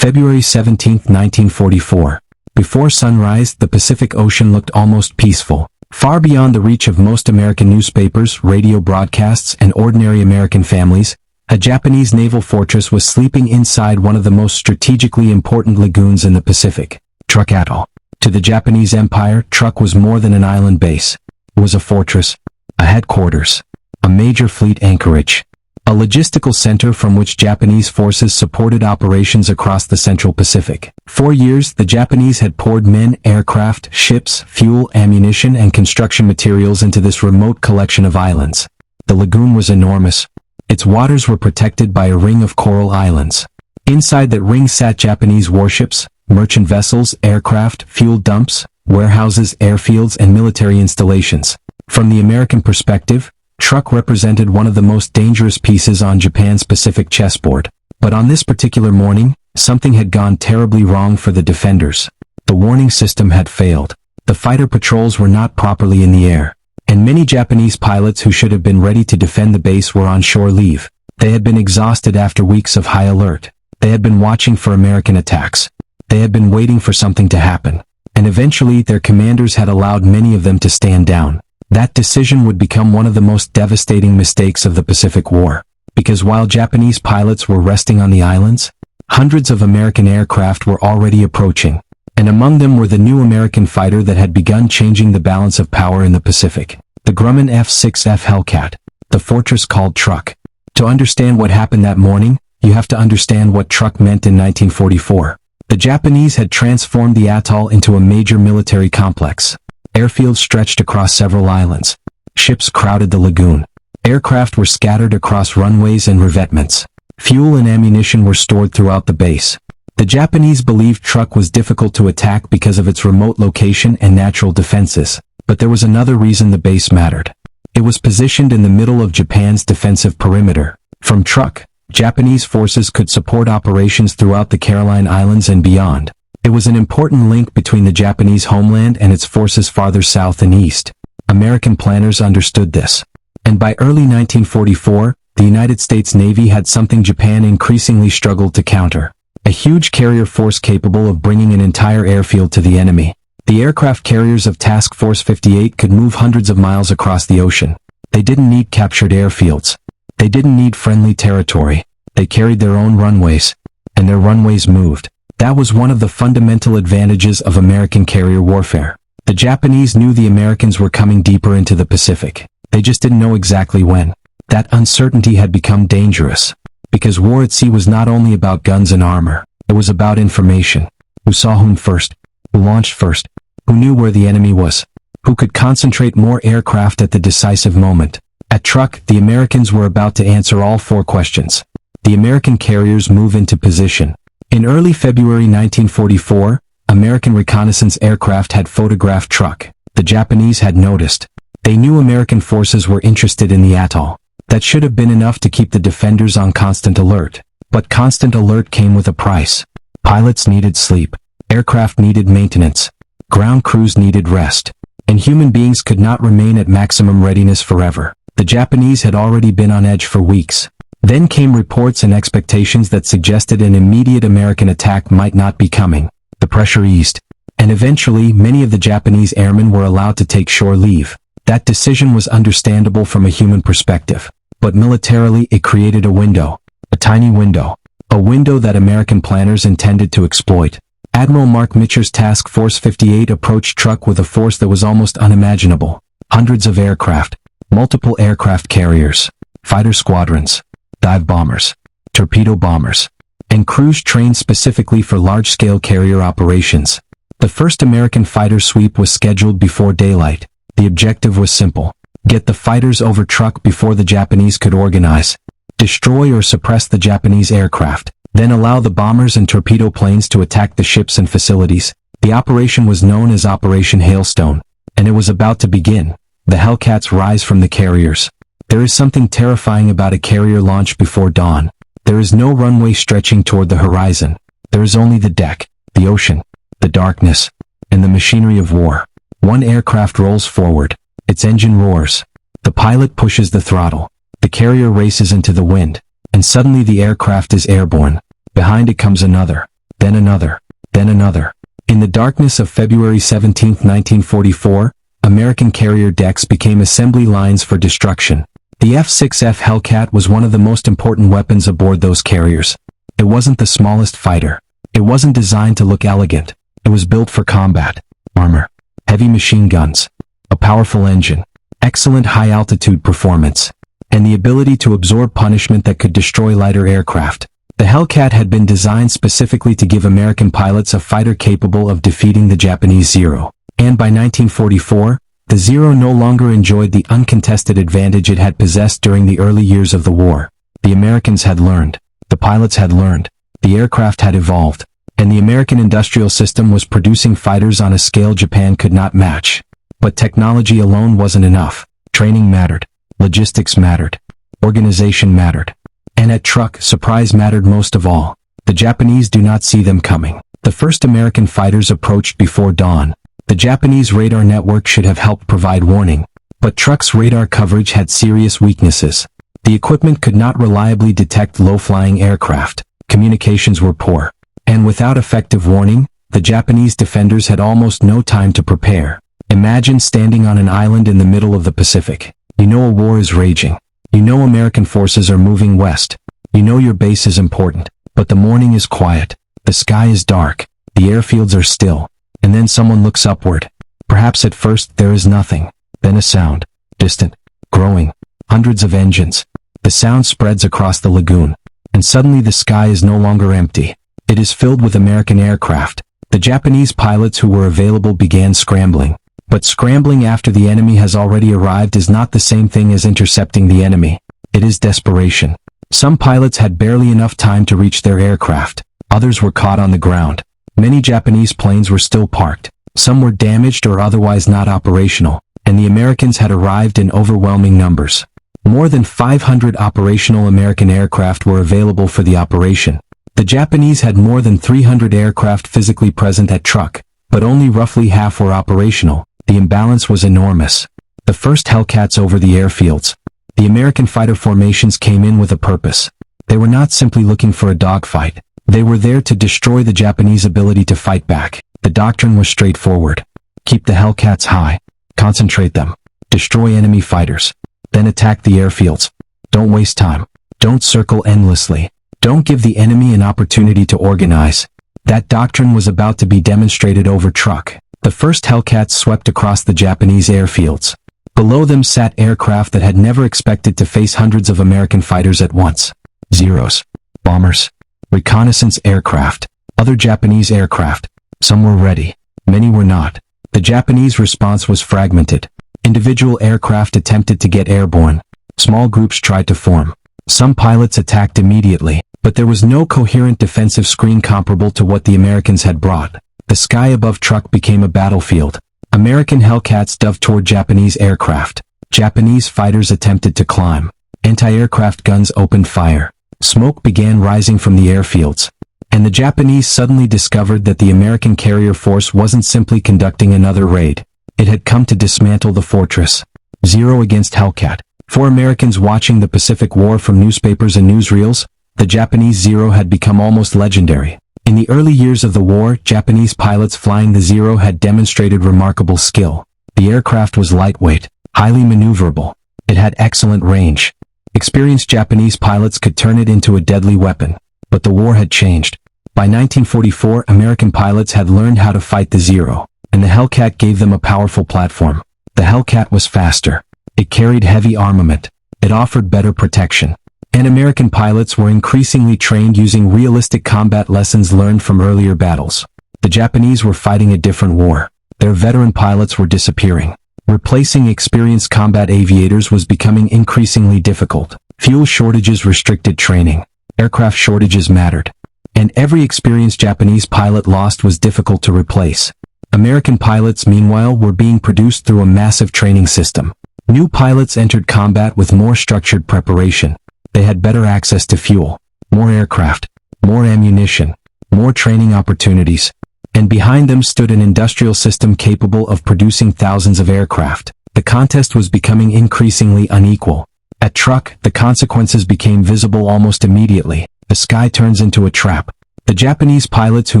February 17, 1944. Before sunrise, the Pacific Ocean looked almost peaceful. Far beyond the reach of most American newspapers, radio broadcasts, and ordinary American families, a Japanese naval fortress was sleeping inside one of the most strategically important lagoons in the Pacific, Truk Atoll. To the Japanese Empire, Truk was more than an island base. It was a fortress, a headquarters, a major fleet anchorage, a logistical center from which Japanese forces supported operations across the Central Pacific. For years, the Japanese had poured men, aircraft, ships, fuel, ammunition, and construction materials into this remote collection of islands. The lagoon was enormous. Its waters were protected by a ring of coral islands. Inside that ring sat Japanese warships, merchant vessels, aircraft, fuel dumps, warehouses, airfields, and military installations. From the American perspective, Truk represented one of the most dangerous pieces on Japan's Pacific chessboard. But on this particular morning, something had gone terribly wrong for the defenders. The warning system had failed. The fighter patrols were not properly in the air, and many Japanese pilots who should have been ready to defend the base were on shore leave. They had been exhausted after weeks of high alert. They had been watching for American attacks. They had been waiting for something to happen. And eventually their commanders had allowed many of them to stand down. That decision would become one of the most devastating mistakes of the Pacific War. Because while Japanese pilots were resting on the islands, hundreds of American aircraft were already approaching. And among them were the new American fighter that had begun changing the balance of power in the Pacific. The Grumman F6F Hellcat. The fortress called Truk. To understand what happened that morning, you have to understand what Truk meant in 1944. The Japanese had transformed the atoll into a major military complex. Airfields stretched across several islands. Ships crowded the lagoon. Aircraft were scattered across runways and revetments. Fuel and ammunition were stored throughout the base. The Japanese believed Truk was difficult to attack because of its remote location and natural defenses. But there was another reason the base mattered. It was positioned in the middle of Japan's defensive perimeter. From Truk, Japanese forces could support operations throughout the Caroline Islands and beyond. It was an important link between the Japanese homeland and its forces farther south and east. American planners understood this. And by early 1944, the United States Navy had something Japan increasingly struggled to counter. A huge carrier force capable of bringing an entire airfield to the enemy. The aircraft carriers of Task Force 58 could move hundreds of miles across the ocean. They didn't need captured airfields. They didn't need friendly territory. They carried their own runways. And their runways moved. That was one of the fundamental advantages of American carrier warfare. The Japanese knew the Americans were coming deeper into the Pacific. They just didn't know exactly when. That uncertainty had become dangerous. Because war at sea was not only about guns and armor. It was about information. Who saw whom first? Who launched first? Who knew where the enemy was? Who could concentrate more aircraft at the decisive moment? At Truk, the Americans were about to answer all four questions. The American carriers move into position. In early February 1944, American reconnaissance aircraft had photographed Truk. The Japanese had noticed. They knew American forces were interested in the atoll. That should have been enough to keep the defenders on constant alert. But constant alert came with a price. Pilots needed sleep. Aircraft needed maintenance. Ground crews needed rest. And human beings could not remain at maximum readiness forever. The Japanese had already been on edge for weeks. Then came reports and expectations that suggested an immediate American attack might not be coming. The pressure eased. And eventually, many of the Japanese airmen were allowed to take shore leave. That decision was understandable from a human perspective. But militarily, it created a window. A tiny window. A window that American planners intended to exploit. Admiral Mark Mitcher's Task Force 58 approached Truk with a force that was almost unimaginable. Hundreds of aircraft. Multiple aircraft carriers. Fighter squadrons. Dive bombers, torpedo bombers, and crews trained specifically for large-scale carrier operations. The first American fighter sweep was scheduled before daylight. The objective was simple. Get the fighters over Truk before the Japanese could organize. Destroy or suppress the Japanese aircraft. Then allow the bombers and torpedo planes to attack the ships and facilities. The operation was known as Operation Hailstone. And it was about to begin. The Hellcats rise from the carriers. There is something terrifying about a carrier launch before dawn. There is no runway stretching toward the horizon. There is only the deck, the ocean, the darkness, and the machinery of war. One aircraft rolls forward. Its engine roars. The pilot pushes the throttle. The carrier races into the wind. And suddenly the aircraft is airborne. Behind it comes another. then another, then another. In the darkness of February 17, 1944, American carrier decks became assembly lines for destruction. The F6F Hellcat was one of the most important weapons aboard those carriers. It wasn't the smallest fighter. It wasn't designed to look elegant. It was built for combat. Armor, heavy machine guns, a powerful engine, excellent high-altitude performance, and the ability to absorb punishment that could destroy lighter aircraft. The Hellcat had been designed specifically to give American pilots a fighter capable of defeating the Japanese Zero. And by 1944, the Zero no longer enjoyed the uncontested advantage it had possessed during the early years of the war. The Americans had learned. The pilots had learned. The aircraft had evolved. And the American industrial system was producing fighters on a scale Japan could not match. But technology alone wasn't enough. Training mattered. Logistics mattered. Organization mattered. And at Truk, surprise mattered most of all. The Japanese do not see them coming. The first American fighters approached before dawn. The Japanese radar network should have helped provide warning. But Truk's radar coverage had serious weaknesses. The equipment could not reliably detect low-flying aircraft. Communications were poor. And without effective warning, the Japanese defenders had almost no time to prepare. Imagine standing on an island in the middle of the Pacific. You know a war is raging. You know American forces are moving west. You know your base is important. But the morning is quiet. The sky is dark. The airfields are still. And then someone looks upward. Perhaps at first there is nothing. Then a sound. Distant. Growing. Hundreds of engines. The sound spreads across the lagoon. And suddenly the sky is no longer empty. It is filled with American aircraft. The Japanese pilots who were available began scrambling. But scrambling after the enemy has already arrived is not the same thing as intercepting the enemy. It is desperation. Some pilots had barely enough time to reach their aircraft. Others were caught on the ground. Many Japanese planes were still parked. Some were damaged or otherwise not operational. And the Americans had arrived in overwhelming numbers. More than 500 operational American aircraft were available for the operation. The Japanese had more than 300 aircraft physically present at Truk, but only roughly half were operational. The imbalance was enormous. The first Hellcats over the airfields. The American fighter formations came in with a purpose. They were not simply looking for a dogfight. They were there to destroy the Japanese ability to fight back. The doctrine was straightforward. Keep the Hellcats high. Concentrate them. Destroy enemy fighters. Then attack the airfields. Don't waste time. Don't circle endlessly. Don't give the enemy an opportunity to organize. That doctrine was about to be demonstrated over Truk. The first Hellcats swept across the Japanese airfields. Below them sat aircraft that had never expected to face hundreds of American fighters at once. Zeros. Bombers. Reconnaissance aircraft. Other Japanese aircraft. Some were ready. Many were not. The Japanese response was fragmented. Individual aircraft attempted to get airborne. Small groups tried to form. Some pilots attacked immediately, but there was no coherent defensive screen comparable to what the Americans had brought. The sky above Truk became a battlefield. American Hellcats dove toward Japanese aircraft. Japanese fighters attempted to climb. Anti-aircraft guns opened fire. Smoke began rising from the airfields. And the Japanese suddenly discovered that the American carrier force wasn't simply conducting another raid. It had come to dismantle the fortress. Zero against Hellcat. For Americans watching the Pacific War from newspapers and newsreels, the Japanese Zero had become almost legendary. In the early years of the war, Japanese pilots flying the Zero had demonstrated remarkable skill. The aircraft was lightweight, highly maneuverable. It had excellent range. Experienced Japanese pilots could turn it into a deadly weapon. But the war had changed. By 1944, American pilots had learned how to fight the Zero, and the Hellcat gave them a powerful platform. The Hellcat was faster. It carried heavy armament. It offered better protection. And American pilots were increasingly trained using realistic combat lessons learned from earlier battles. The Japanese were fighting a different war. Their veteran pilots were disappearing. Replacing experienced combat aviators was becoming increasingly difficult. Fuel shortages restricted training. Aircraft shortages mattered. And every experienced Japanese pilot lost was difficult to replace. American pilots, meanwhile, were being produced through a massive training system. New pilots entered combat with more structured preparation. They had better access to fuel, more aircraft, more ammunition, more training opportunities. And behind them stood an industrial system capable of producing thousands of aircraft. The contest was becoming increasingly unequal. At Truk, the consequences became visible almost immediately. The sky turns into a trap. The Japanese pilots who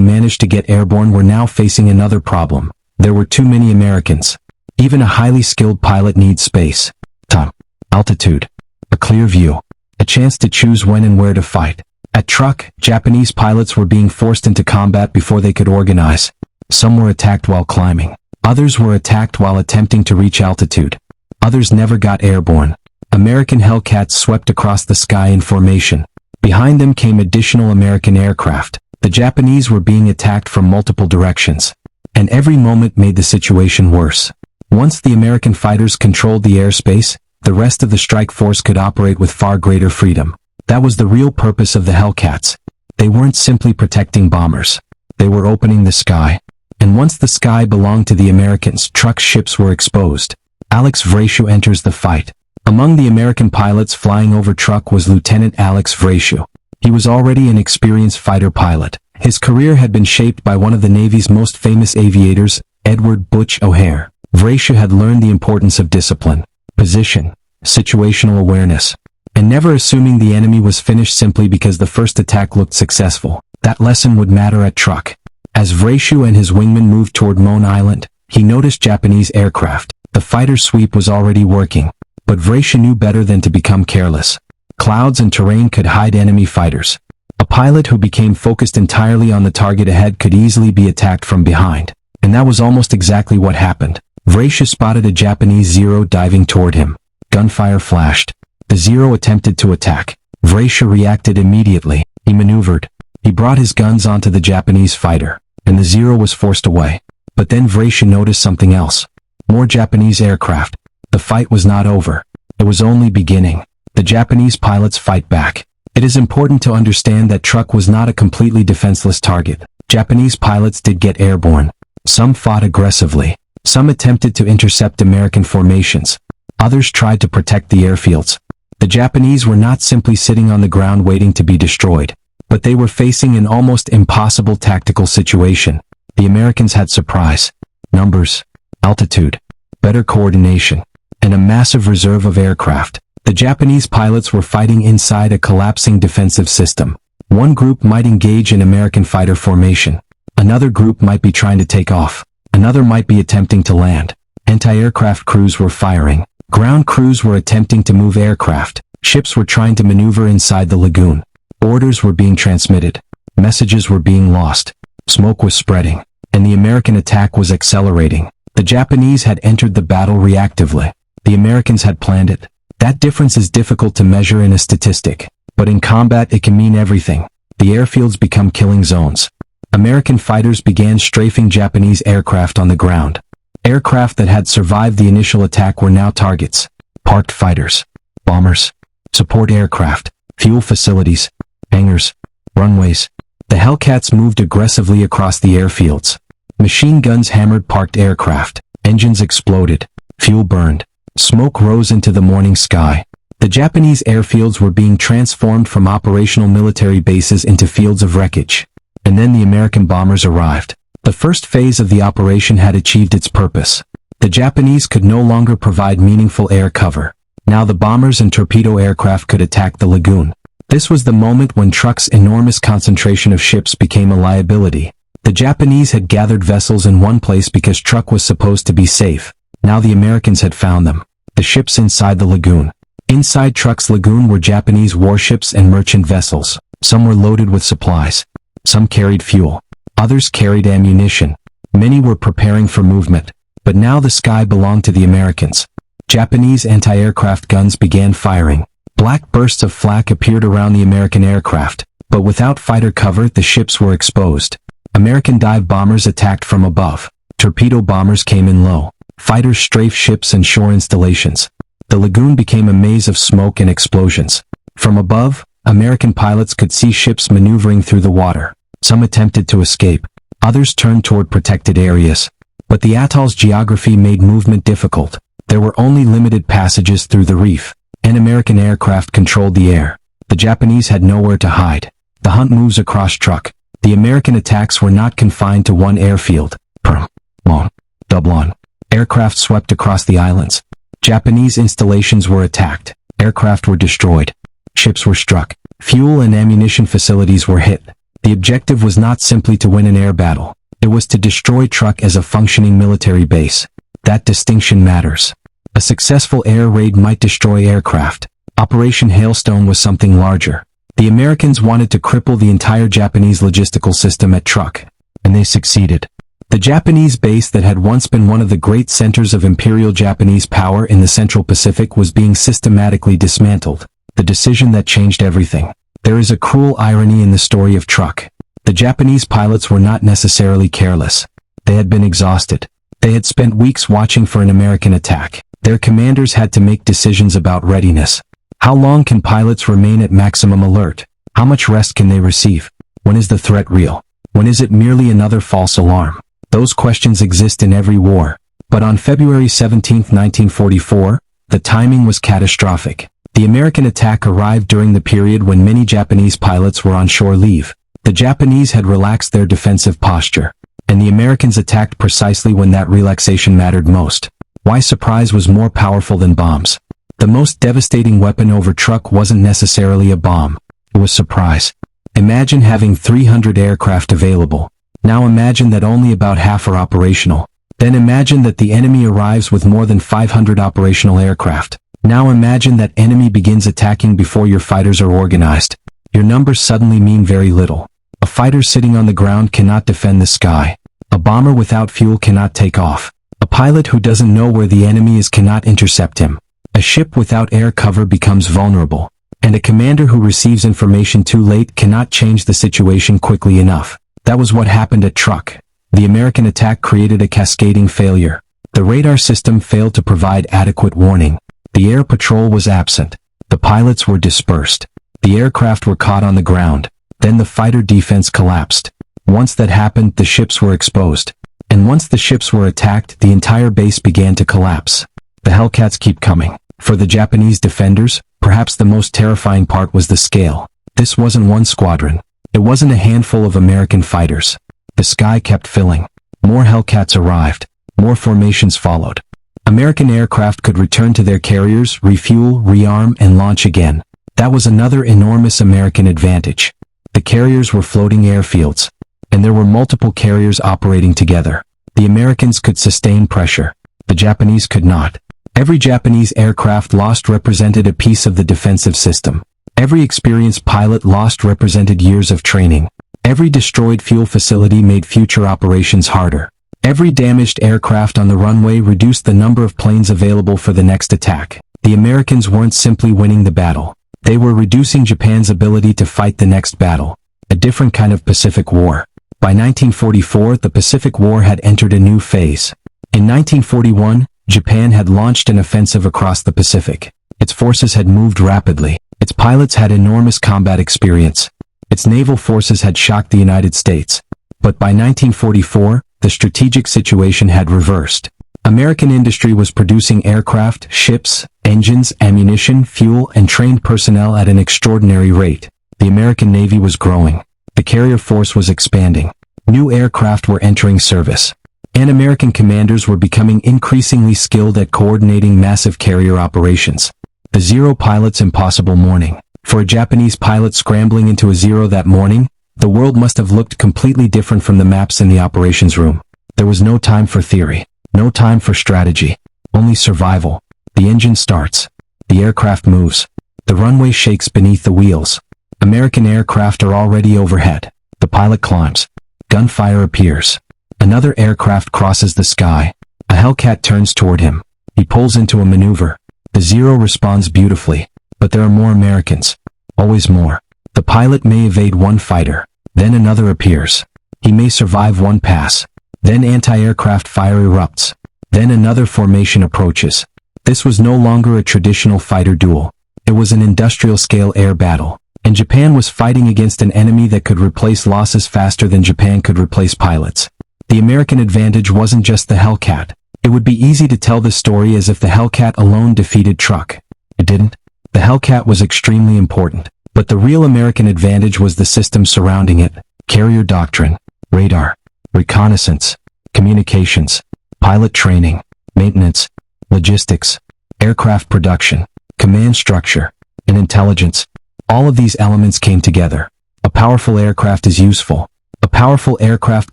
managed to get airborne were now facing another problem. There were too many Americans. Even a highly skilled pilot needs space, time, altitude, a clear view, a chance to choose when and where to fight. At Truk, Japanese pilots were being forced into combat before they could organize. Some were attacked while climbing. Others were attacked while attempting to reach altitude. Others never got airborne. American Hellcats swept across the sky in formation. Behind them came additional American aircraft. The Japanese were being attacked from multiple directions. And every moment made the situation worse. Once the American fighters controlled the airspace, the rest of the strike force could operate with far greater freedom. That was the real purpose of the Hellcats. They weren't simply protecting bombers. They were opening the sky. And once the sky belonged to the Americans, Truk's ships were exposed. Alex Vrashu enters the fight. Among the American pilots flying over Truk was Lieutenant Alex Vrashu. He was already an experienced fighter pilot. His career had been shaped by one of the Navy's most famous aviators, Edward Butch O'Hare. Vrashu had learned the importance of discipline, position, situational awareness, and never assuming the enemy was finished simply because the first attack looked successful. That lesson would matter at Truk. As Vrashu and his wingmen moved toward Moan Island, he noticed Japanese aircraft. The fighter sweep was already working, but Vrashu knew better than to become careless. Clouds and terrain could hide enemy fighters. A pilot who became focused entirely on the target ahead could easily be attacked from behind. And that was almost exactly what happened. Vrashu spotted a Japanese Zero diving toward him. Gunfire flashed. The Zero attempted to attack. Vrashu reacted immediately. He maneuvered. He brought his guns onto the Japanese fighter, and the Zero was forced away. But then Vrashu noticed something else. More Japanese aircraft. The fight was not over. It was only beginning. The Japanese pilots fight back. It is important to understand that Truk was not a completely defenseless target. Japanese pilots did get airborne. Some fought aggressively. Some attempted to intercept American formations. Others tried to protect the airfields. The Japanese were not simply sitting on the ground waiting to be destroyed, but they were facing an almost impossible tactical situation. The Americans had surprise, numbers, altitude, better coordination, and a massive reserve of aircraft. The Japanese pilots were fighting inside a collapsing defensive system. One group might engage in American fighter formation. Another group might be trying to take off. Another might be attempting to land. Anti-aircraft crews were firing. Ground crews were attempting to move aircraft. Ships were trying to maneuver inside the lagoon. Orders were being transmitted. Messages were being lost. Smoke was spreading. And the American attack was accelerating. The Japanese had entered the battle reactively. The Americans had planned it. That difference is difficult to measure in a statistic. But in combat it can mean everything. The airfields become killing zones. American fighters began strafing Japanese aircraft on the ground. Aircraft that had survived the initial attack were now targets. Parked fighters, bombers, support aircraft, fuel facilities, hangars, runways. The Hellcats moved aggressively across the airfields. Machine guns hammered parked aircraft. Engines exploded. Fuel burned. Smoke rose into the morning sky. The Japanese airfields were being transformed from operational military bases into fields of wreckage. And then the American bombers arrived. The first phase of the operation had achieved its purpose. The Japanese could no longer provide meaningful air cover. Now the bombers and torpedo aircraft could attack the lagoon. This was the moment when Truk's enormous concentration of ships became a liability. The Japanese had gathered vessels in one place because Truk was supposed to be safe. Now the Americans had found them. The ships inside the lagoon. Inside Truk's lagoon were Japanese warships and merchant vessels. Some were loaded with supplies. Some carried fuel. Others carried ammunition. Many were preparing for movement. But now the sky belonged to the Americans. Japanese anti-aircraft guns began firing. Black bursts of flak appeared around the American aircraft. But without fighter cover, the ships were exposed. American dive bombers attacked from above. Torpedo bombers came in low. Fighters strafed ships and shore installations. The lagoon became a maze of smoke and explosions. From above, American pilots could see ships maneuvering through the water. Some attempted to escape. Others turned toward protected areas. But the atoll's geography made movement difficult. There were only limited passages through the reef. And American aircraft controlled the air. The Japanese had nowhere to hide. The hunt moves across Truk. The American attacks were not confined to one airfield. Perm, Mon, Dublon. Aircraft swept across the islands. Japanese installations were attacked. Aircraft were destroyed. Ships were struck. Fuel and ammunition facilities were hit. The objective was not simply to win an air battle. It was to destroy Truk as a functioning military base. That distinction matters. A successful air raid might destroy aircraft. Operation Hailstone was something larger. The Americans wanted to cripple the entire Japanese logistical system at Truk, and they succeeded. The Japanese base that had once been one of the great centers of Imperial Japanese power in the Central Pacific was being systematically dismantled. The decision that changed everything. There is a cruel irony in the story of Truk. The Japanese pilots were not necessarily careless. They had been exhausted. They had spent weeks watching for an American attack. Their commanders had to make decisions about readiness. How long can pilots remain at maximum alert? How much rest can they receive? When is the threat real? When is it merely another false alarm? Those questions exist in every war. But on February 17, 1944, the timing was catastrophic. The American attack arrived during the period when many Japanese pilots were on shore leave. The Japanese had relaxed their defensive posture, and the Americans attacked precisely when that relaxation mattered most. Why surprise was more powerful than bombs? The most devastating weapon over Truk wasn't necessarily a bomb. It was surprise. Imagine having 300 aircraft available. Now imagine that only about half are operational. Then imagine that the enemy arrives with more than 500 operational aircraft. Now imagine that enemy begins attacking before your fighters are organized. Your numbers suddenly mean very little. A fighter sitting on the ground cannot defend the sky. A bomber without fuel cannot take off. A pilot who doesn't know where the enemy is cannot intercept him. A ship without air cover becomes vulnerable. And a commander who receives information too late cannot change the situation quickly enough. That was what happened at Truk. The American attack created a cascading failure. The radar system failed to provide adequate warning. The air patrol was absent. The pilots were dispersed. The aircraft were caught on the ground. Then the fighter defense collapsed. Once that happened, the ships were exposed. And once the ships were attacked, the entire base began to collapse. The Hellcats keep coming. For the Japanese defenders, perhaps the most terrifying part was the scale. This wasn't one squadron. It wasn't a handful of American fighters. The sky kept filling. More Hellcats arrived. More formations followed. American aircraft could return to their carriers, refuel, rearm, and launch again. That was another enormous American advantage. The carriers were floating airfields, and there were multiple carriers operating together. The Americans could sustain pressure. The Japanese could not. Every Japanese aircraft lost represented a piece of the defensive system. Every experienced pilot lost represented years of training. Every destroyed fuel facility made future operations harder. Every damaged aircraft on the runway reduced the number of planes available for the next attack. The Americans weren't simply winning the battle. They were reducing Japan's ability to fight the next battle. A different kind of Pacific War. By 1944, the Pacific War had entered a new phase. In 1941, Japan had launched an offensive across the Pacific. Its forces had moved rapidly. Its pilots had enormous combat experience. Its naval forces had shocked the United States. But by 1944, the strategic situation had reversed. American industry was producing aircraft, ships, engines, ammunition, fuel, and trained personnel at an extraordinary rate. The American Navy was growing. The carrier force was expanding. New aircraft were entering service. And American commanders were becoming increasingly skilled at coordinating massive carrier operations. The Zero pilot's impossible morning. For a Japanese pilot scrambling into a Zero that morning, the world must have looked completely different from the maps in the operations room. There was no time for theory. No time for strategy. Only survival. The engine starts. The aircraft moves. The runway shakes beneath the wheels. American aircraft are already overhead. The pilot climbs. Gunfire appears. Another aircraft crosses the sky. A Hellcat turns toward him. He pulls into a maneuver. The Zero responds beautifully. But there are more Americans. Always more. The pilot may evade one fighter. Then another appears. He may survive one pass. Then anti-aircraft fire erupts. Then another formation approaches. This was no longer a traditional fighter duel. It was an industrial-scale air battle. And Japan was fighting against an enemy that could replace losses faster than Japan could replace pilots. The American advantage wasn't just the Hellcat. It would be easy to tell the story as if the Hellcat alone defeated Truk. It didn't. The Hellcat was extremely important. But the real American advantage was the system surrounding it. Carrier doctrine, radar, reconnaissance, communications, pilot training, maintenance, logistics, aircraft production, command structure, and intelligence. All of these elements came together. A powerful aircraft is useful. A powerful aircraft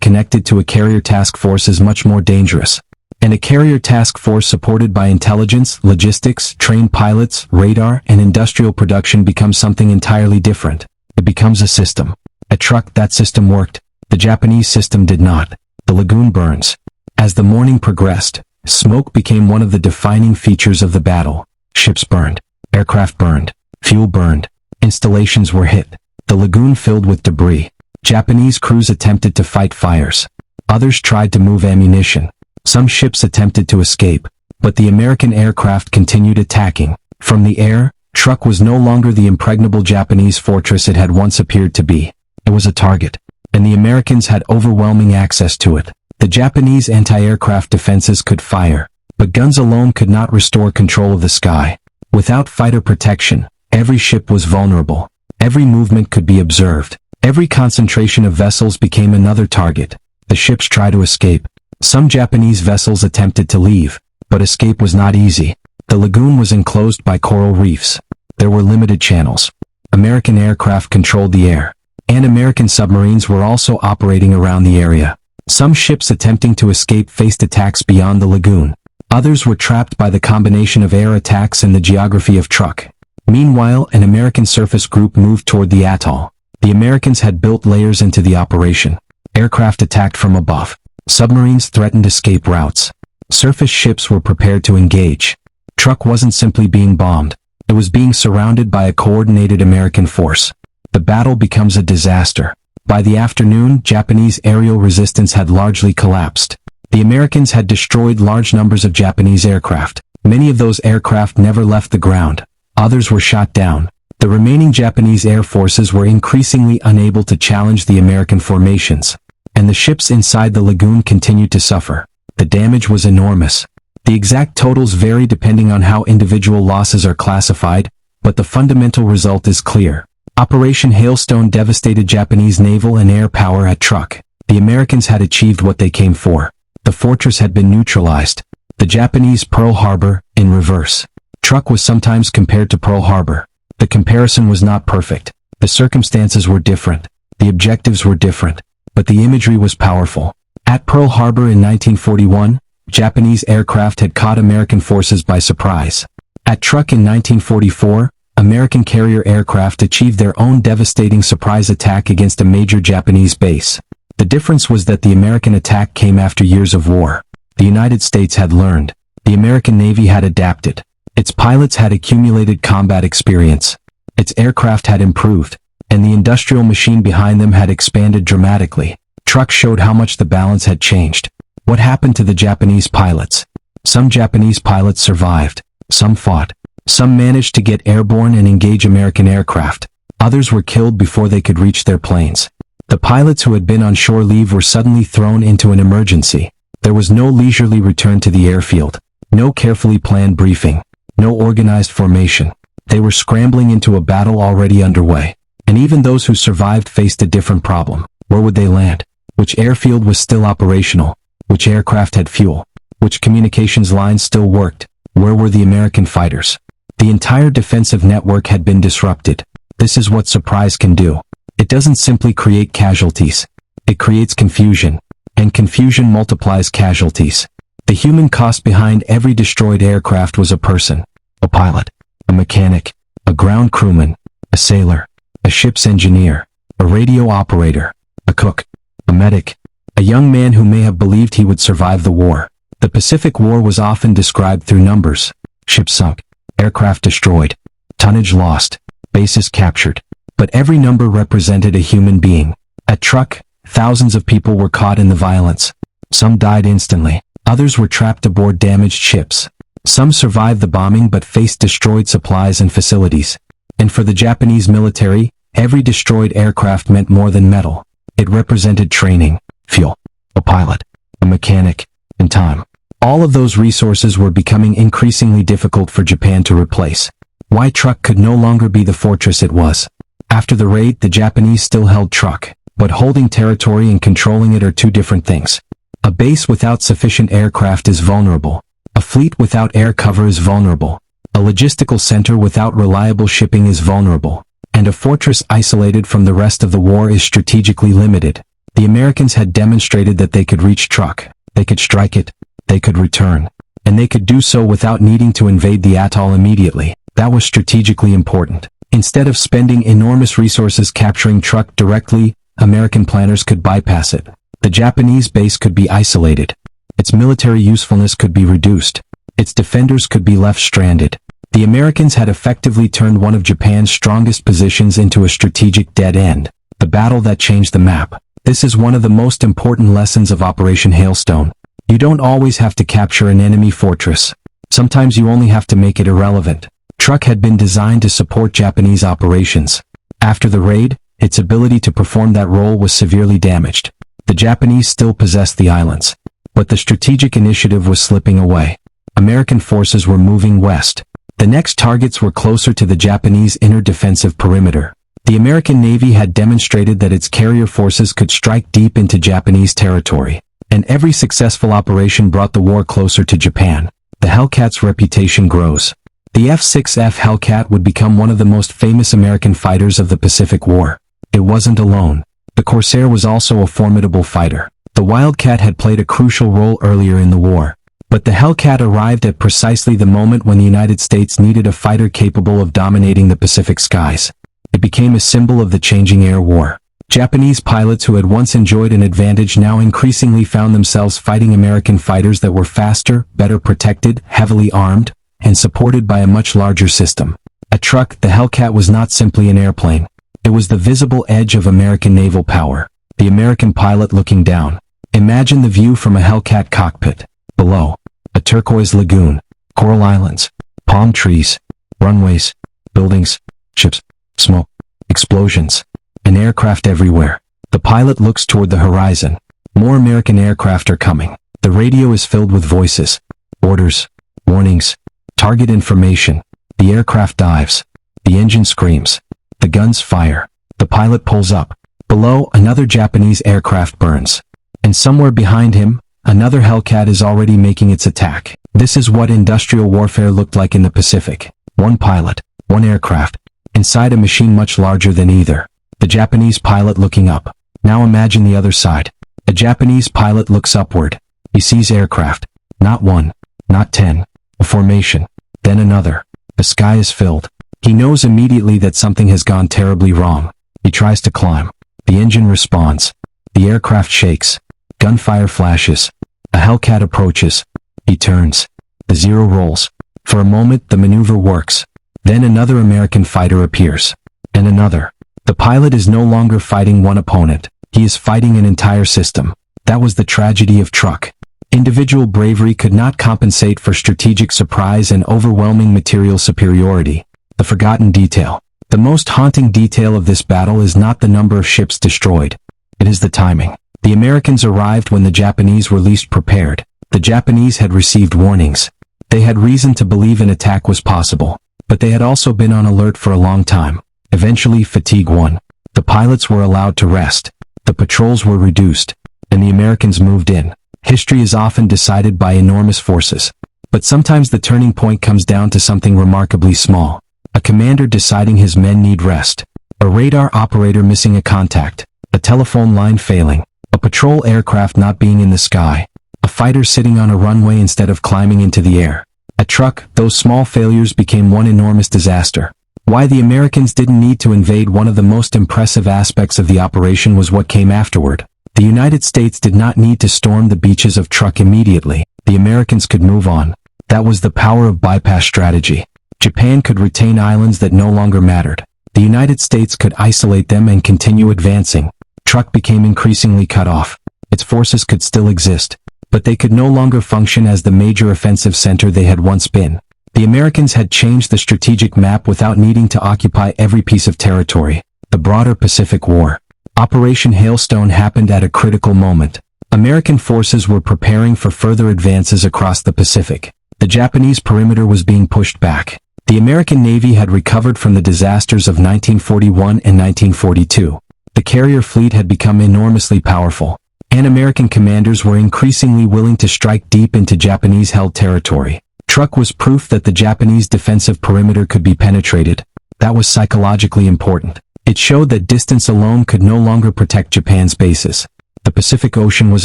connected to a carrier task force is much more dangerous. And a carrier task force supported by intelligence, logistics, trained pilots, radar, and industrial production becomes something entirely different. It becomes a system. At Truk, that system worked. The Japanese system did not. The lagoon burns. As the morning progressed, smoke became one of the defining features of the battle. Ships burned. Aircraft burned. Fuel burned. Installations were hit. The lagoon filled with debris. Japanese crews attempted to fight fires. Others tried to move ammunition. Some ships attempted to escape, but the American aircraft continued attacking. From the air, Truk was no longer the impregnable Japanese fortress it had once appeared to be. It was a target, and the Americans had overwhelming access to it. The Japanese anti-aircraft defenses could fire, but guns alone could not restore control of the sky. Without fighter protection, every ship was vulnerable. Every movement could be observed. Every concentration of vessels became another target. The ships tried to escape. Some Japanese vessels attempted to leave, but escape was not easy. The lagoon was enclosed by coral reefs. There were limited channels. American aircraft controlled the air, and American submarines were also operating around the area. Some ships attempting to escape faced attacks beyond the lagoon. Others were trapped by the combination of air attacks and the geography of Truk. Meanwhile, an American surface group moved toward the atoll. The Americans had built layers into the operation. Aircraft attacked from above. Submarines threatened escape routes. Surface ships were prepared to engage. Truk wasn't simply being bombed. It was being surrounded by a coordinated American force. The battle becomes a disaster. By the afternoon, Japanese aerial resistance had largely collapsed. The Americans had destroyed large numbers of Japanese aircraft. Many of those aircraft never left the ground. Others were shot down. The remaining Japanese air forces were increasingly unable to challenge the American formations, and the ships inside the lagoon continued to suffer. The damage was enormous. The exact totals vary depending on how individual losses are classified, but the fundamental result is clear. Operation Hailstone devastated Japanese naval and air power at Truk. The Americans had achieved what they came for. The fortress had been neutralized. The Japanese Pearl Harbor, in reverse. Truk was sometimes compared to Pearl Harbor. The comparison was not perfect. The circumstances were different. The objectives were different. But the imagery was powerful. At Pearl Harbor in 1941, Japanese aircraft had caught American forces by surprise. At Truk in 1944, American carrier aircraft achieved their own devastating surprise attack against a major Japanese base. The difference was that the American attack came after years of war. The United States had learned. The American Navy had adapted. Its pilots had accumulated combat experience. Its aircraft had improved, and the industrial machine behind them had expanded dramatically. Truk showed how much the balance had changed. What happened to the Japanese pilots? Some Japanese pilots survived. Some fought. Some managed to get airborne and engage American aircraft. Others were killed before they could reach their planes. The pilots who had been on shore leave were suddenly thrown into an emergency. There was no leisurely return to the airfield. No carefully planned briefing. No organized formation. They were scrambling into a battle already underway. And even those who survived faced a different problem. Where would they land? Which airfield was still operational? Which aircraft had fuel? Which communications lines still worked? Where were the American fighters? The entire defensive network had been disrupted. This is what surprise can do. It doesn't simply create casualties. It creates confusion. And confusion multiplies casualties. The human cost behind every destroyed aircraft was a person. A pilot. A mechanic. A ground crewman. A sailor. A ship's engineer. A radio operator. A cook. A medic. A young man who may have believed he would survive the war. The Pacific War was often described through numbers. Ships sunk. Aircraft destroyed. Tonnage lost. Bases captured. But every number represented a human being. At Truk, thousands of people were caught in the violence. Some died instantly. Others were trapped aboard damaged ships. Some survived the bombing but faced destroyed supplies and facilities. And for the Japanese military, every destroyed aircraft meant more than metal. It represented training, fuel, a pilot, a mechanic, and time. All of those resources were becoming increasingly difficult for Japan to replace. Why Truk could no longer be the fortress it was. After the raid, the Japanese still held Truk, but holding territory and controlling it are two different things. A base without sufficient aircraft is vulnerable. A fleet without air cover is vulnerable. A logistical center without reliable shipping is vulnerable. and a fortress isolated from the rest of the war is strategically limited. The Americans had demonstrated that they could reach Truk, they could strike it, they could return, and they could do so without needing to invade the atoll immediately. That was strategically important. Instead of spending enormous resources capturing Truk directly, American planners could bypass it. The Japanese base could be isolated. Its military usefulness could be reduced. Its defenders could be left stranded. The Americans had effectively turned one of Japan's strongest positions into a strategic dead end. The battle that changed the map. This is one of the most important lessons of Operation Hailstone. You don't always have to capture an enemy fortress. Sometimes you only have to make it irrelevant. Truk had been designed to support Japanese operations. After the raid, its ability to perform that role was severely damaged. The Japanese still possessed the islands, but the strategic initiative was slipping away. American forces were moving west. The next targets were closer to the Japanese inner defensive perimeter. The American Navy had demonstrated that its carrier forces could strike deep into Japanese territory, and every successful operation brought the war closer to Japan. The Hellcats' reputation grows. The F6F Hellcat would become one of the most famous American fighters of the Pacific War. It wasn't alone. The Corsair was also a formidable fighter. The Wildcat had played a crucial role earlier in the war. But the Hellcat arrived at precisely the moment when the United States needed a fighter capable of dominating the Pacific skies. It became a symbol of the changing air war. Japanese pilots who had once enjoyed an advantage now increasingly found themselves fighting American fighters that were faster, better protected, heavily armed, and supported by a much larger system. At Truk, the Hellcat was not simply an airplane. It was the visible edge of American naval power. The American pilot looking down. Imagine the view from a Hellcat cockpit. Below, a turquoise lagoon, coral islands, palm trees, runways, buildings, ships, smoke, explosions, and aircraft everywhere. The pilot looks toward the horizon. More American aircraft are coming. The radio is filled with voices, orders, warnings, target information. The aircraft dives. The engine screams. The guns fire. The pilot pulls up. Below, another Japanese aircraft burns. And somewhere behind him, another Hellcat is already making its attack. This is what industrial warfare looked like in the Pacific. One pilot, one aircraft, inside a machine much larger than either. The Japanese pilot looking up. Now imagine the other side. A Japanese pilot looks upward. He sees aircraft. Not one, not 10. A formation. Then another. The sky is filled. He knows immediately that something has gone terribly wrong. He tries to climb. The engine responds. The aircraft shakes. Gunfire flashes. A Hellcat approaches. He turns. The zero rolls. For a moment, the maneuver works. Then another American fighter appears. And another. The pilot is no longer fighting one opponent. He is fighting an entire system. That was the tragedy of Truk. Individual bravery could not compensate for strategic surprise and overwhelming material superiority. The forgotten detail. The most haunting detail of this battle is not the number of ships destroyed. It is the timing. The Americans arrived when the Japanese were least prepared. The Japanese had received warnings. They had reason to believe an attack was possible. But they had also been on alert for a long time. Eventually, fatigue won. The pilots were allowed to rest. The patrols were reduced. And the Americans moved in. History is often decided by enormous forces. But sometimes the turning point comes down to something remarkably small. A commander deciding his men need rest. A radar operator missing a contact. A telephone line failing. A patrol aircraft not being in the sky. A fighter sitting on a runway instead of climbing into the air. At Truk, those small failures became one enormous disaster. Why the Americans didn't need to invade one of the most impressive aspects of the operation was what came afterward. The United States did not need to storm the beaches of Truk immediately. The Americans could move on. That was the power of bypass strategy. Japan could retain islands that no longer mattered. The United States could isolate them and continue advancing. Truk became increasingly cut off. Its forces could still exist, but they could no longer function as the major offensive center they had once been. The Americans had changed the strategic map without needing to occupy every piece of territory. The broader Pacific War. Operation Hailstone happened at a critical moment. American forces were preparing for further advances across the Pacific. The Japanese perimeter was being pushed back. The American Navy had recovered from the disasters of 1941 and 1942. The carrier fleet had become enormously powerful, and American commanders were increasingly willing to strike deep into Japanese-held territory. Truk was proof that the Japanese defensive perimeter could be penetrated. That was psychologically important. It showed that distance alone could no longer protect Japan's bases. The Pacific Ocean was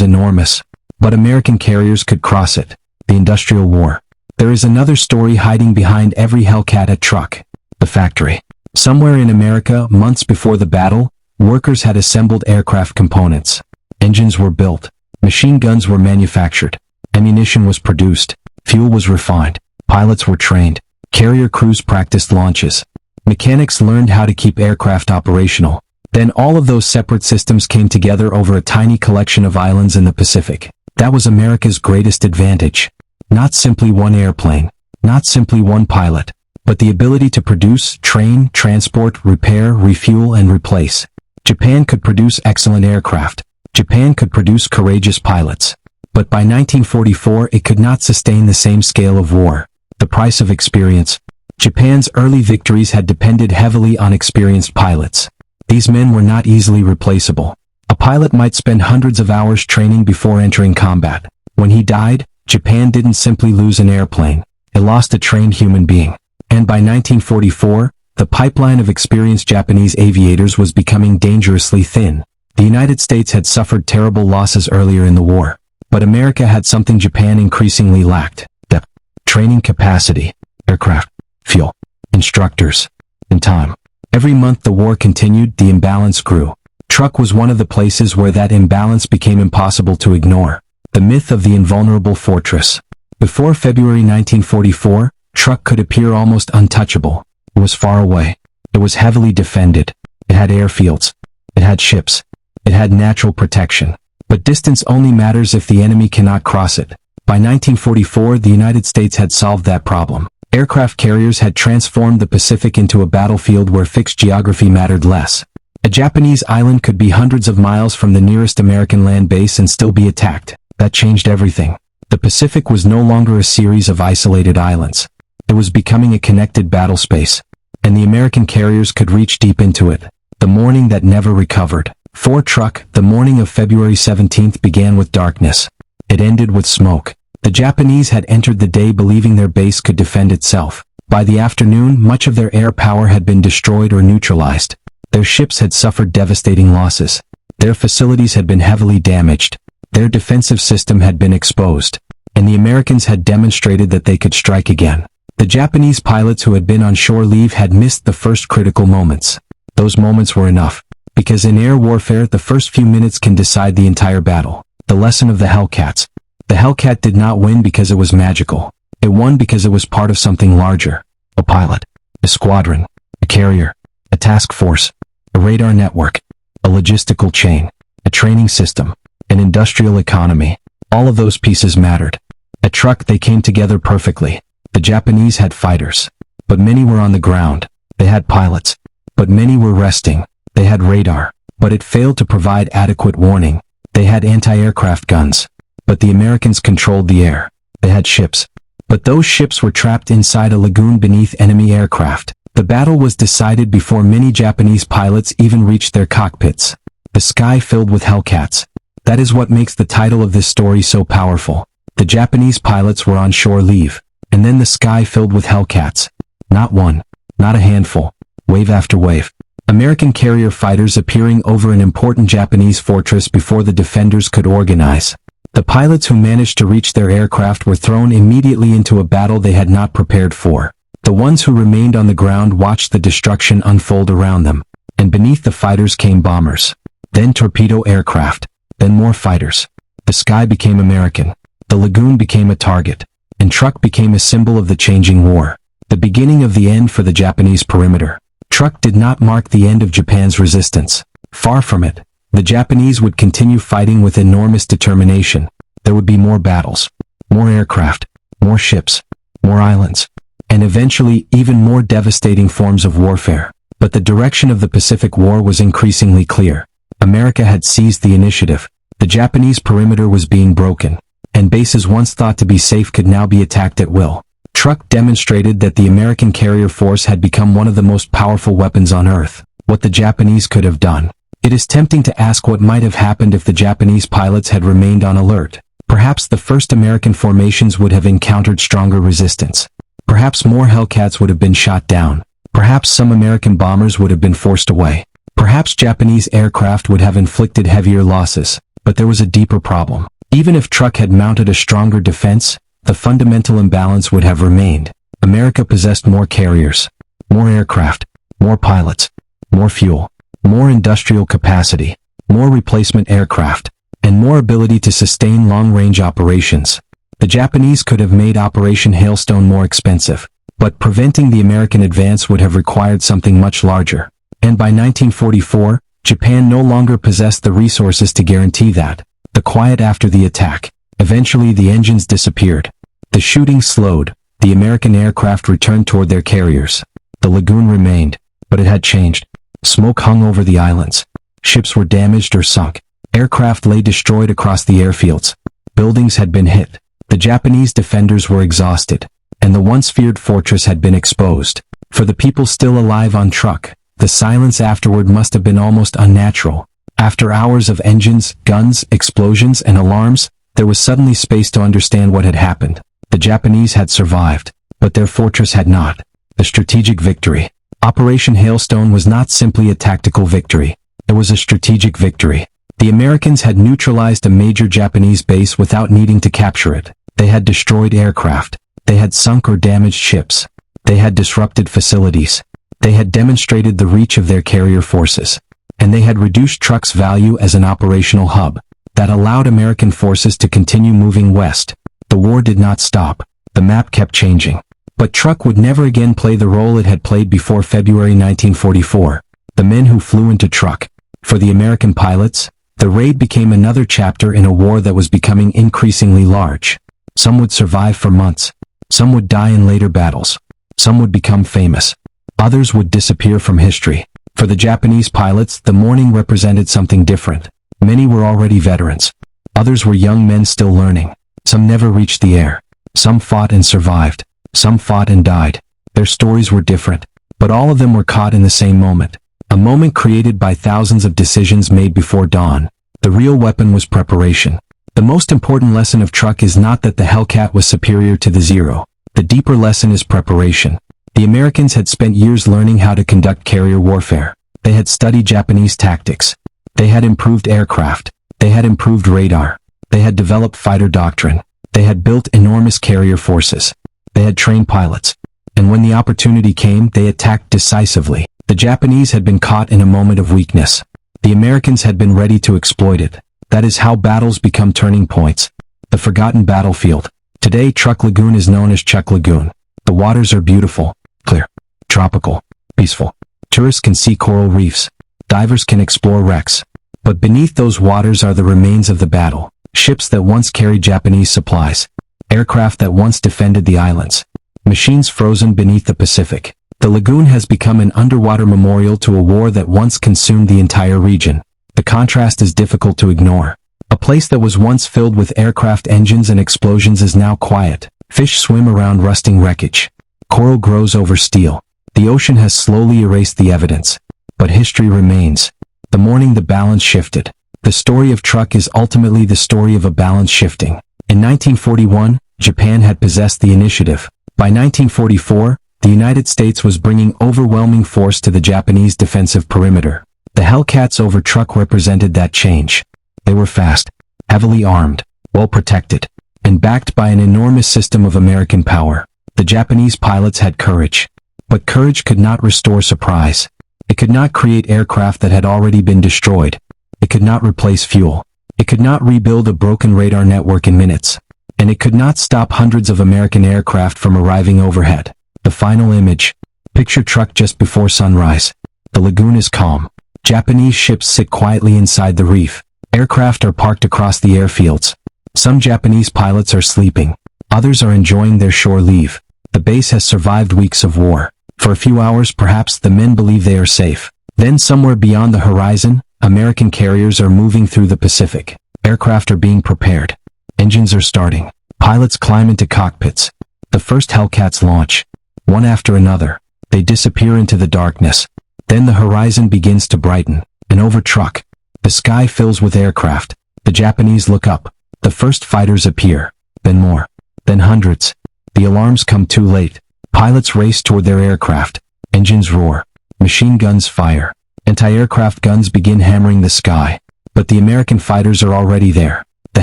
enormous, but American carriers could cross it. The Industrial War. There is another story hiding behind every Hellcat at Truk. The factory. Somewhere in America, months before the battle, workers had assembled aircraft components. Engines were built. Machine guns were manufactured. Ammunition was produced. Fuel was refined. Pilots were trained. Carrier crews practiced launches. Mechanics learned how to keep aircraft operational. Then all of those separate systems came together over a tiny collection of islands in the Pacific. That was America's greatest advantage. Not simply one airplane. Not simply one pilot. But the ability to produce, train, transport, repair, refuel, and replace. Japan could produce excellent aircraft. Japan could produce courageous pilots. But by 1944 it could not sustain the same scale of war. The price of experience. Japan's early victories had depended heavily on experienced pilots. These men were not easily replaceable. A pilot might spend hundreds of hours training before entering combat. When he died, Japan didn't simply lose an airplane. It lost a trained human being. And by 1944, the pipeline of experienced Japanese aviators was becoming dangerously thin. The United States had suffered terrible losses earlier in the war. But America had something Japan increasingly lacked. Depth. Training capacity. Aircraft. Fuel. Instructors. And time. Every month the war continued, the imbalance grew. Truk was one of the places where that imbalance became impossible to ignore. The myth of the invulnerable fortress. Before February 1944, Truk could appear almost untouchable. It was far away. It was heavily defended. It had airfields. It had ships. It had natural protection. But distance only matters if the enemy cannot cross it. By 1944, the United States had solved that problem. Aircraft carriers had transformed the Pacific into a battlefield where fixed geography mattered less. A Japanese island could be hundreds of miles from the nearest American land base and still be attacked. That changed everything. The Pacific was no longer a series of isolated islands. It was becoming a connected battle space. And the American carriers could reach deep into it. The morning that never recovered. For Truk, the morning of February 17th began with darkness. It ended with smoke. The Japanese had entered the day believing their base could defend itself. By the afternoon, much of their air power had been destroyed or neutralized. Their ships had suffered devastating losses. Their facilities had been heavily damaged. Their defensive system had been exposed. And the Americans had demonstrated that they could strike again. The Japanese pilots who had been on shore leave had missed the first critical moments. Those moments were enough. Because in air warfare, the first few minutes can decide the entire battle. The lesson of the Hellcats. The Hellcat did not win because it was magical. It won because it was part of something larger. A pilot. A squadron. A carrier. A task force. A radar network. A logistical chain. A training system. An industrial economy. All of those pieces mattered. At Truk they came together perfectly. The Japanese had fighters. But many were on the ground. They had pilots. But many were resting. They had radar. But it failed to provide adequate warning. They had anti-aircraft guns. But the Americans controlled the air. They had ships. But those ships were trapped inside a lagoon beneath enemy aircraft. The battle was decided before many Japanese pilots even reached their cockpits. The sky filled with Hellcats. That is what makes the title of this story so powerful. The Japanese pilots were on shore leave. And then the sky filled with Hellcats. Not one. Not a handful. Wave after wave. American carrier fighters appearing over an important Japanese fortress before the defenders could organize. The pilots who managed to reach their aircraft were thrown immediately into a battle they had not prepared for. The ones who remained on the ground watched the destruction unfold around them. And beneath the fighters came bombers. Then torpedo aircraft. Then more fighters. The sky became American. The lagoon became a target. And Truk became a symbol of the changing war. The beginning of the end for the Japanese perimeter. Truk did not mark the end of Japan's resistance. Far from it. The Japanese would continue fighting with enormous determination. There would be more battles, more aircraft, more ships, more islands, and eventually even more devastating forms of warfare. But the direction of the Pacific War was increasingly clear. America had seized the initiative. The Japanese perimeter was being broken, and bases once thought to be safe could now be attacked at will. Truk demonstrated that the American carrier force had become one of the most powerful weapons on Earth. What the Japanese could have done. It is tempting to ask what might have happened if the Japanese pilots had remained on alert. Perhaps the first American formations would have encountered stronger resistance. Perhaps more Hellcats would have been shot down. Perhaps some American bombers would have been forced away. Perhaps Japanese aircraft would have inflicted heavier losses. But there was a deeper problem. Even if Truk had mounted a stronger defense, the fundamental imbalance would have remained. America possessed more carriers, more aircraft, more pilots, more fuel, more industrial capacity, more replacement aircraft, and more ability to sustain long-range operations. The Japanese could have made Operation Hailstone more expensive, but preventing the American advance would have required something much larger. And by 1944, Japan no longer possessed the resources to guarantee that. The quiet after the attack. Eventually the engines disappeared. The shooting slowed. The American aircraft returned toward their carriers. The lagoon remained, but it had changed. Smoke hung over the islands. Ships were damaged or sunk. Aircraft lay destroyed across the airfields. Buildings had been hit. The Japanese defenders were exhausted, and the once feared fortress had been exposed. For the people still alive on Truk, the silence afterward must have been almost unnatural. After hours of engines, guns, explosions, and alarms, there was suddenly space to understand what had happened. The Japanese had survived, but their fortress had not. The strategic victory. Operation Hailstone was not simply a tactical victory. It was a strategic victory. The Americans had neutralized a major Japanese base without needing to capture it. They had destroyed aircraft. They had sunk or damaged ships. They had disrupted facilities. They had demonstrated the reach of their carrier forces. And they had reduced Truk's value as an operational hub that allowed American forces to continue moving west. The war did not stop. The map kept changing. But Truk would never again play the role it had played before February 1944. The men who flew into Truk. For the American pilots, the raid became another chapter in a war that was becoming increasingly large. Some would survive for months. Some would die in later battles. Some would become famous. Others would disappear from history. For the Japanese pilots, the morning represented something different. Many were already veterans. Others were young men still learning. Some never reached the air. Some fought and survived. Some fought and died. Their stories were different, but all of them were caught in the same moment. A moment created by thousands of decisions made before dawn. The real weapon was preparation. The most important lesson of Truk is not that the Hellcat was superior to the Zero. The deeper lesson is preparation. The Americans had spent years learning how to conduct carrier warfare. They had studied Japanese tactics. They had improved aircraft. They had improved radar. They had developed fighter doctrine. They had built enormous carrier forces. They had trained pilots. And when the opportunity came, they attacked decisively. The Japanese had been caught in a moment of weakness. The Americans had been ready to exploit it. That is how battles become turning points. The forgotten battlefield. Today, Truk Lagoon is known as Truk Lagoon. The waters are beautiful, clear, tropical, peaceful. Tourists can see coral reefs. Divers can explore wrecks. But beneath those waters are the remains of the battle. Ships that once carried Japanese supplies. Aircraft that once defended the islands. Machines frozen beneath the Pacific. The lagoon has become an underwater memorial to a war that once consumed the entire region. The contrast is difficult to ignore. A place that was once filled with aircraft engines and explosions is now quiet. Fish swim around rusting wreckage. Coral grows over steel. The ocean has slowly erased the evidence. But history remains. The morning the balance shifted. The story of Truk is ultimately the story of a balance shifting. In 1941, Japan had possessed the initiative. By 1944, the United States was bringing overwhelming force to the Japanese defensive perimeter. The Hellcats over Truk represented that change. They were fast, heavily armed, well protected, and backed by an enormous system of American power. The Japanese pilots had courage. But courage could not restore surprise. It could not create aircraft that had already been destroyed. It could not replace fuel. It could not rebuild a broken radar network in minutes. And it could not stop hundreds of American aircraft from arriving overhead. The final image. Picture Truk just before sunrise. The lagoon is calm. Japanese ships sit quietly inside the reef. Aircraft are parked across the airfields. Some Japanese pilots are sleeping. Others are enjoying their shore leave. The base has survived weeks of war. For a few hours, perhaps, the men believe they are safe. Then somewhere beyond the horizon, American carriers are moving through the Pacific. Aircraft are being prepared. Engines are starting. Pilots climb into cockpits. The first Hellcats launch. One after another. They disappear into the darkness. Then the horizon begins to brighten. And over Truk, the sky fills with aircraft. The Japanese look up. The first fighters appear. Then more. Then hundreds. The alarms come too late. Pilots race toward their aircraft. Engines roar. Machine guns fire. Anti-aircraft guns begin hammering the sky. But the American fighters are already there. The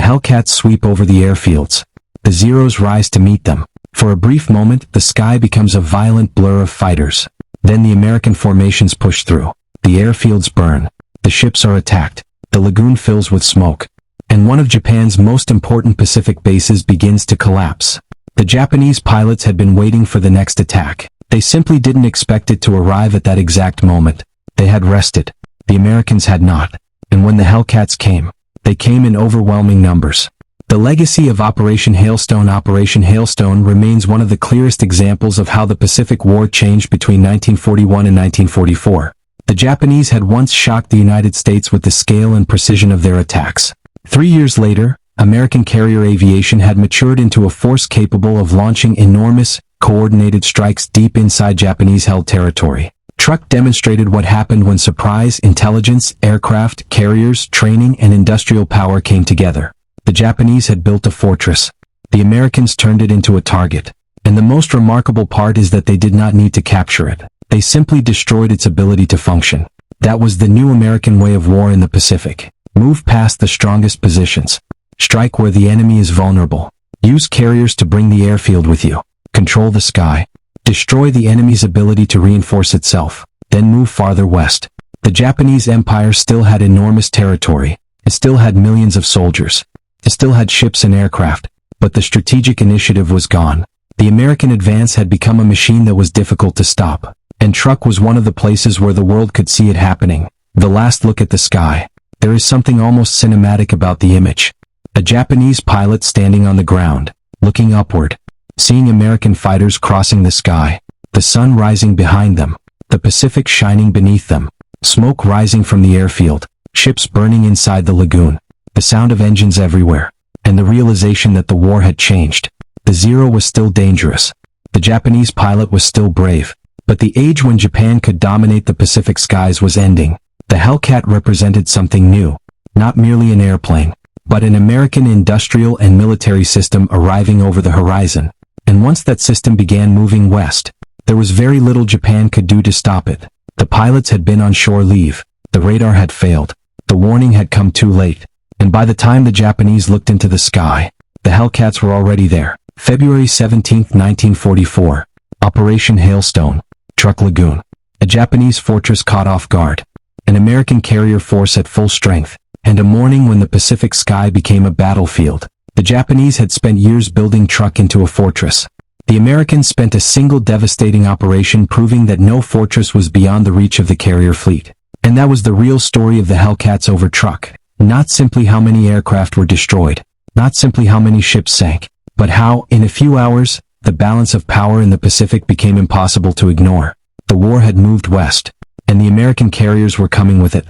Hellcats sweep over the airfields. The Zeros rise to meet them. For a brief moment, the sky becomes a violent blur of fighters. Then the American formations push through. The airfields burn. The ships are attacked. The lagoon fills with smoke. And one of Japan's most important Pacific bases begins to collapse. The Japanese pilots had been waiting for the next attack. They simply didn't expect it to arrive at that exact moment. They had rested. The Americans had not. And when the Hellcats came, they came in overwhelming numbers. The legacy of Operation Hailstone remains one of the clearest examples of how the Pacific War changed between 1941 and 1944. The Japanese had once shocked the United States with the scale and precision of their attacks. 3 years later, American carrier aviation had matured into a force capable of launching enormous, coordinated strikes deep inside Japanese-held territory. Truk demonstrated what happened when surprise, intelligence, aircraft, carriers, training, and industrial power came together. The Japanese had built a fortress. The Americans turned it into a target. And the most remarkable part is that they did not need to capture it. They simply destroyed its ability to function. That was the new American way of war in the Pacific. Move past the strongest positions. Strike where the enemy is vulnerable. Use carriers to bring the airfield with you. Control the sky. Destroy the enemy's ability to reinforce itself. Then move farther west. The Japanese Empire still had enormous territory. It still had millions of soldiers. It still had ships and aircraft. But the strategic initiative was gone. The American advance had become a machine that was difficult to stop. And Truk was one of the places where the world could see it happening. The last look at the sky. There is something almost cinematic about the image. A Japanese pilot standing on the ground, looking upward, seeing American fighters crossing the sky, the sun rising behind them, the Pacific shining beneath them, smoke rising from the airfield, ships burning inside the lagoon, the sound of engines everywhere, and the realization that the war had changed. The Zero was still dangerous. The Japanese pilot was still brave. But the age when Japan could dominate the Pacific skies was ending. The Hellcat represented something new. Not merely an airplane, but an American industrial and military system arriving over the horizon. And once that system began moving west, there was very little Japan could do to stop it. The pilots had been on shore leave. The radar had failed. The warning had come too late. And by the time the Japanese looked into the sky, the Hellcats were already there. February 17, 1944. Operation Hailstone. Truk Lagoon. A Japanese fortress caught off guard. An American carrier force at full strength. And a morning when the Pacific sky became a battlefield. The Japanese had spent years building Truk into a fortress. The Americans spent a single devastating operation proving that no fortress was beyond the reach of the carrier fleet. And that was the real story of the Hellcats over Truk. Not simply how many aircraft were destroyed. Not simply how many ships sank. But how, in a few hours, the balance of power in the Pacific became impossible to ignore. The war had moved west, and the American carriers were coming with it.